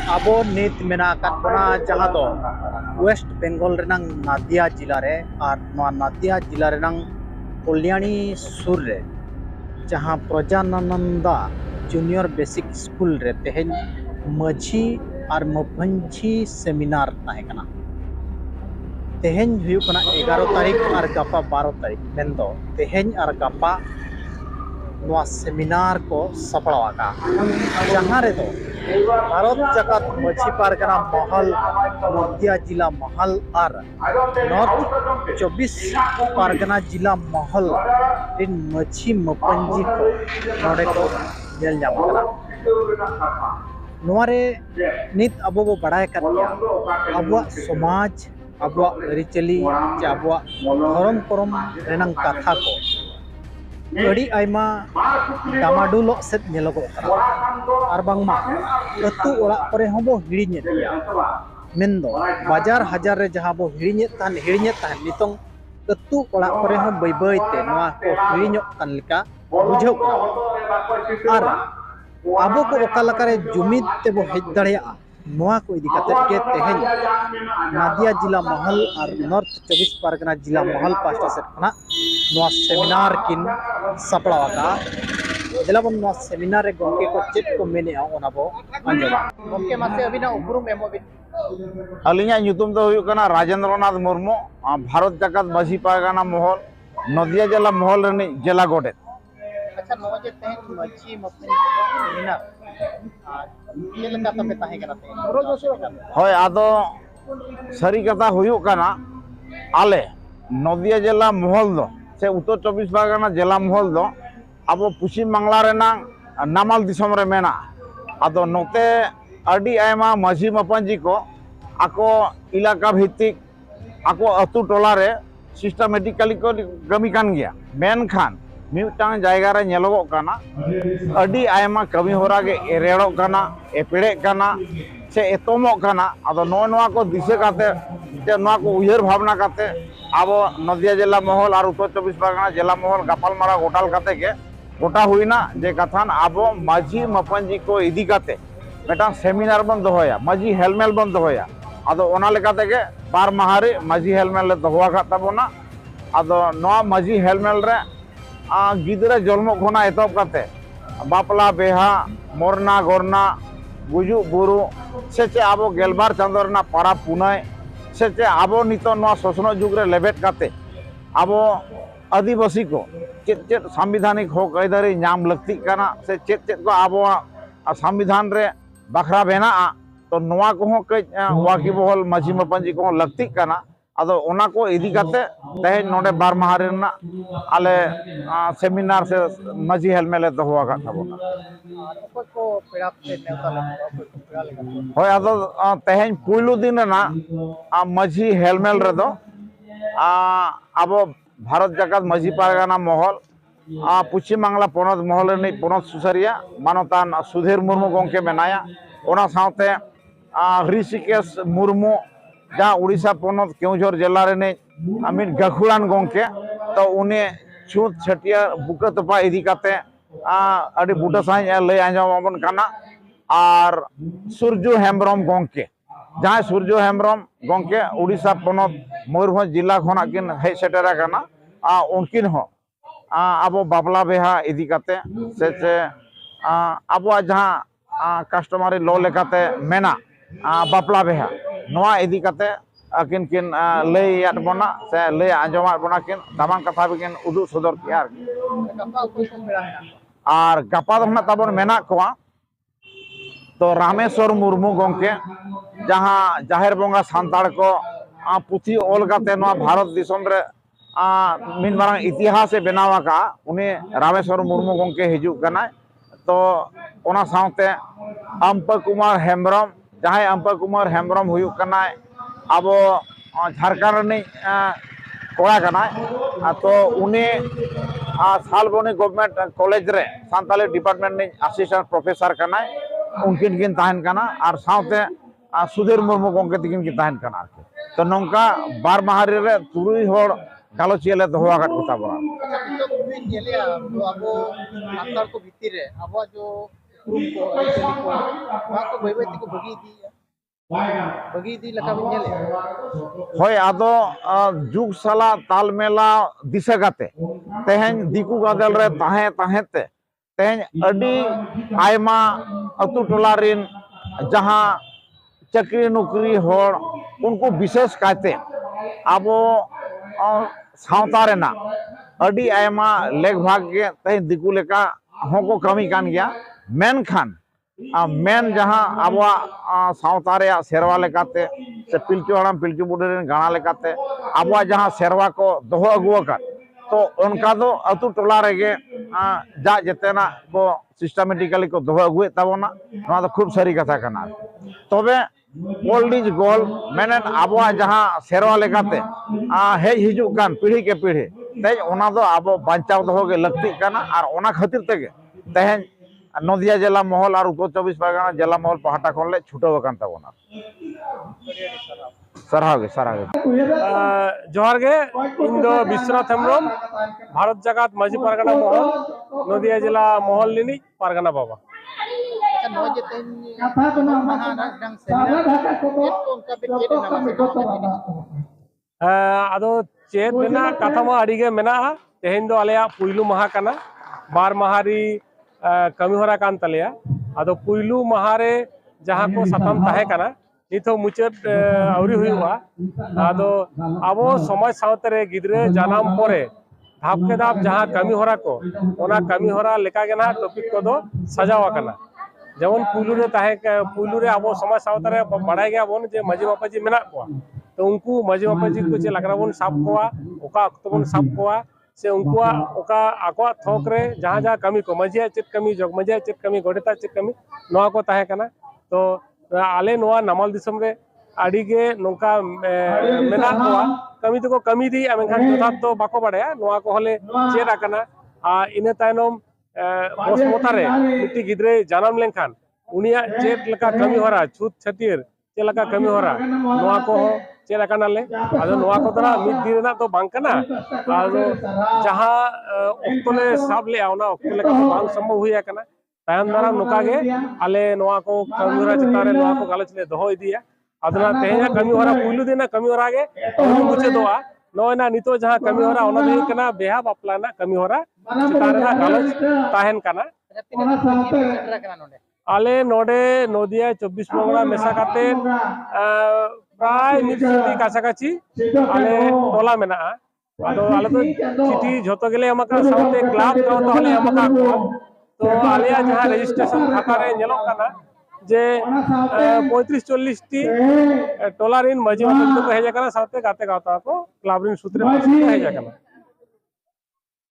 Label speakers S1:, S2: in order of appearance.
S1: अबो नित मेना बना जहाँ दो वेस्ट बेंगल रेनांग नादिया जिला रे और नवा नादिया जिला रेनांग कल्याणी सुर रे जहाँ प्रजानंदा जूनियर बेसिक स्कूल रे तेहेन माझी और मपंजी सेमिनार ताहेकना तेहेन हुयु कना 11 तारीख और गपा 12 तारीख मेंदो तेहेन और गपा नवा सेमिनार को सफलवाका जहाँ रे दो भारत जगत माझी पारगना महल नदिया जिला महल और नॉर्थ 24 पारगना जिला महल इन माझी मपंजी को नोडे को नेल ᱧᱟᱢ करा नोरे नित अबो बो बड़ाय करया अबो समाज अबो रिचली चे अबो धर्म करम रेनंग कथा को अड़ी आयमा डामाडुलो सेट नेलोगो करा और बांगमा अतु ओड़ा परे हबो हिड़िñet गया मेंदो बाजार हजार रे जहां बो हिड़िñet तान नितों अतु ओड़ा परे हम बै बैते नवा को हिड़िñok kan leka बुझो और आबो को ओका लकारे जुमिद ते बो हेज दाड़िया नवा को इदी कते के तेहेन नादिया जिला महल और नॉर्थ 24 परगना जिला महल पास्टा सेट खना नवा सेमिनार किन सपड़ावाका जेलाबन नवा सेमिनार रे गंके को चेक को मेने ओना बो अंजमा गंके मासे अबिना उपरुम एमो बिन
S2: अलिया ᱧᱩᱛᱩᱢ ᱫᱚ ᱦᱩᱭᱩᱜ ᱠᱟᱱᱟ राजेंद्रनाथ मुर्मू भारत जगत माझी पारगना महल नदिया जिला महल ᱨᱮᱱᱤᱡ जिला गोडेत
S1: अच्छा नवा जे तेहेन माझी मपन सेमिनार ये लगा तबे ताहे कना ते रोज बसो
S2: होय आदो सरी कथा हुयुग कना आले नदिया जिला महल दो से उत्तर 24 परगना जिला महल दो अब पश्चिम बांग्ला रेना नामाल दिसम रे मेना आदो नोते अडी आयमा माझी मपंजी को आको इलाका भित्तिक आको अतु टोला रे सिस्टमेटिकली को कमी कान गया मेन खान मिटांग जायगा रे नेलोगो काना अडी आयमा कमी होरा गे एरेड़ो काना एपेड़े काना से एतोमो काना आदो नोआ को दिशे काते जे नोआ को उयहर भावना काते अब नदिया जिला महल और उत्तर 24 परगना जिला महल गापालमारा गोटाल काते के गोटा हुईना जे कथान अब माझी मपंजी को इदी काते मेटांग सेमिनार बन दोहोया माझी हेलमेल बन दोहोया आदो ओना लेकाते के बार माहारी माझी हेलमेल ले दोहोआ का ताबोना आदो नोआ माझी हेलमेल रे गिदरा जन्म खोना एतब काते बापला बेहा मोरना गोरना गुजु बुरु से चे आबो गेलबार चांदोरना पारा पुनाय से चे आबो नितो नोआ शोषण जुग रे लेबेट काते आबो आदिवासी को चेत चेत संविधानिक हक आइदारी नाम लगती काना से चेत चेत को आबो संविधान रे बखरा बेना तो नोआ को कई वाकी बहल माझी मपंजी को लगती काना आदो ओना को इदी काते तेहे नोडे बार माहारे ना आले सेमिनार से माझी हेलमेले दोहोआ का थाबोना
S1: को पेड़ा पे नेवता लगा
S2: होय आदो तेहे पुइलु दिन ना माझी हेलमेल रे दो आबो भारत जगत माझी पारगना महल पश्चिम बांग्ला पनत महल रे पनत सुसारिया मानतान सुधीर मुर्मू गंके मेनाया ओना साउते ऋषिकेश मुर्मू जहाँ उड़ीसा पनत केउझर जिला रे मिट गाखुड़ान गंके तो उन्हें छूत छटिया बुका तपा इदी काते अड़ी बुटा साई लय आंजमाबन काना और सूर्य हेम्ब्रम गंके जहाँ सूर्य हेम्ब्रम गंके उड़ीसा पनत मयूरभंज जिला खना किन हेज सेटेरा काना उनकिन हो आबो बापला बेहा इदी काते से आबो जहाँ कस्टमरी लॉ लेकाते मेना बापला बेहा नोआ इदी काते किन किन लय याद बना से लय आंजमा बना किन दामान कथा बिकिन उदु सदर किया और गपा दना ताबन मेना कोआ तो रामेश्वर मुर्मू गंके जहाँ जाहिर बोंगा सांताड़ को पुथी ओल काते नोआ भारत दिसम रे मिन मारंग इतिहास से बनावा का उन्हें रामेश्वर मुर्मू गंके हिजू कना तो ओना साउते अंप कुमार हेम्ब्रम जहाँ अंप कुमार हेम्ब्रम हुयू कना अब झारखंड ने कोड़ा कना तो उन्हें सालबनी गवर्नमेंट कॉलेज रे सांताली डिपार्टमेंट ने असिस्टेंट प्रोफेसर कना उनकिन किन ताहन कना और साउते सुधीर मुर्मू गंके तिकिन की ताहन कना तो नौका बार माहारी रे तुरुई होड़ गालोचिया दोहोआ का ताबोना
S1: अच्छा तो भी नेले अब सानतार को भितर रे अब जो उपरूम को अरिचली को नवा को बाय बाय तक बगी दी लका बिन नेले
S2: होय आदो जुग साला तालमेला दिशा काते तेहेन दिकू गादल रे ताहे ताहेते तेहेन अडी आयमा अतु टोला रिन जहां चाकरी नौकरी होड़ उनको विशेष काते आबो सावता रेना अडी आयमा लेग भाग के तेहेन दिकू लेका होको कमी कान गया मेनखान मेन जहां आबवा सावता रे सेरवा लेकाते से पिलचु हड़ाम पिलचु बुढ़े गाना लेकाते आबवा जहां सेरवा को दोहो अगुआ तो उनका दो अतु टोला रेगे जा जेतेना को सिस्टमेटिकली को दोहो अगुए तबना नवा तो खूब सारी कथा कना तबे ओल्ड इज गोल्ड मेनन आबवा जहां सेरवा लेकाते हेज हिजु कान पीढ़ी के पीढ़ी तेज ओना दो आबो बांचाव दोहो के लगती काना और ओना खातिर तेगे तेहेन नदिया जिला महल और उत्तर 24 परगना जिला महल पहाटा खन ले छुटो कान तबना सराहगे
S3: जोहार गे इन दो विश्वनाथ हेम्ब्रम भारत जगत माझी परगना महल नदिया जिला महल लिनी परगना बाबा
S1: अच्छा नो जे तेन कथा तो महाना डंग सेमिनार को उनका पे चेत
S3: आदो चेत मेना कथा मा अडिगे मेना तेहेन दो आलेया पुइलु महा कना बार महारी कमी होरा कान तलेया आदो पुइलु महारे जहां को सतम ताहे कना नितो मुचाद आउरी हुआ आदो आबो समाज सावते रे गिद्रे जानाम परे धाप के धाप जहां कमी होरा को ओना कमी होरा लेका के ना टॉपिक को दो सजावा कना जेमन पुइलु रे ताहे पुइलु रे आबो समाज सावते रे बड़ाय गया बोन जे माजी बापाजी मेना को तो उनको माजी बापाजी को जे लगरा बोन साब कोआ ओका अक्तो बोन साब कोआ से उनको ओका आको थोक रे जहां जहां कमी को मजिया चित कमी जग मजिया चित कमी गोडेता चित कमी नवा को ताहे कना तो आले नवा नमाल दिसम रे आडिगे नोका मेना कोआ कमी तो को कमी दी अमेखान जोथा तो बाको बाड़या नवा को हले चेरा कना इने तायनम बसमोता रे मिट्टी गिद्रे जानम लेनखान उनिया चेत लका कमी होरा छूत छतीर चे लका कमी होरा नवा को चेरा कना ले आदो नवा को तरा मिद दिन ना तो बांग कना आदो जहां ओक्तले साब ले आवना ओक्तले का बांग संभव हुई कना तायम दाराम नुका गे आले नवा को कमी होरा चितारे नवा को गालच ले दोहो इदिया आदना तेहेना कमी होरा पुइलु देना कमी होरा गे मुचे दोआ नोना नितो जहां कमी होरा ओना दे कना बेहा बापला ना कमी होरा चितारे ना गालच ताहेन कना आले नोडे नदिया 24 परगना मेसा काते प्राय मिरसिटी काछाकाछि आले टोला मेना आदो आले तो चिठी झोतो गेले हमका सावते क्लाब को तो आले हमका तो आले जहां रजिस्ट्रेशन खाता रे नेलो कना जे 35-40 टी टोला रिन मजी मतलब को हेजा कना सावते गाते गाता को क्लाब रिन सूत्रे हेजा कना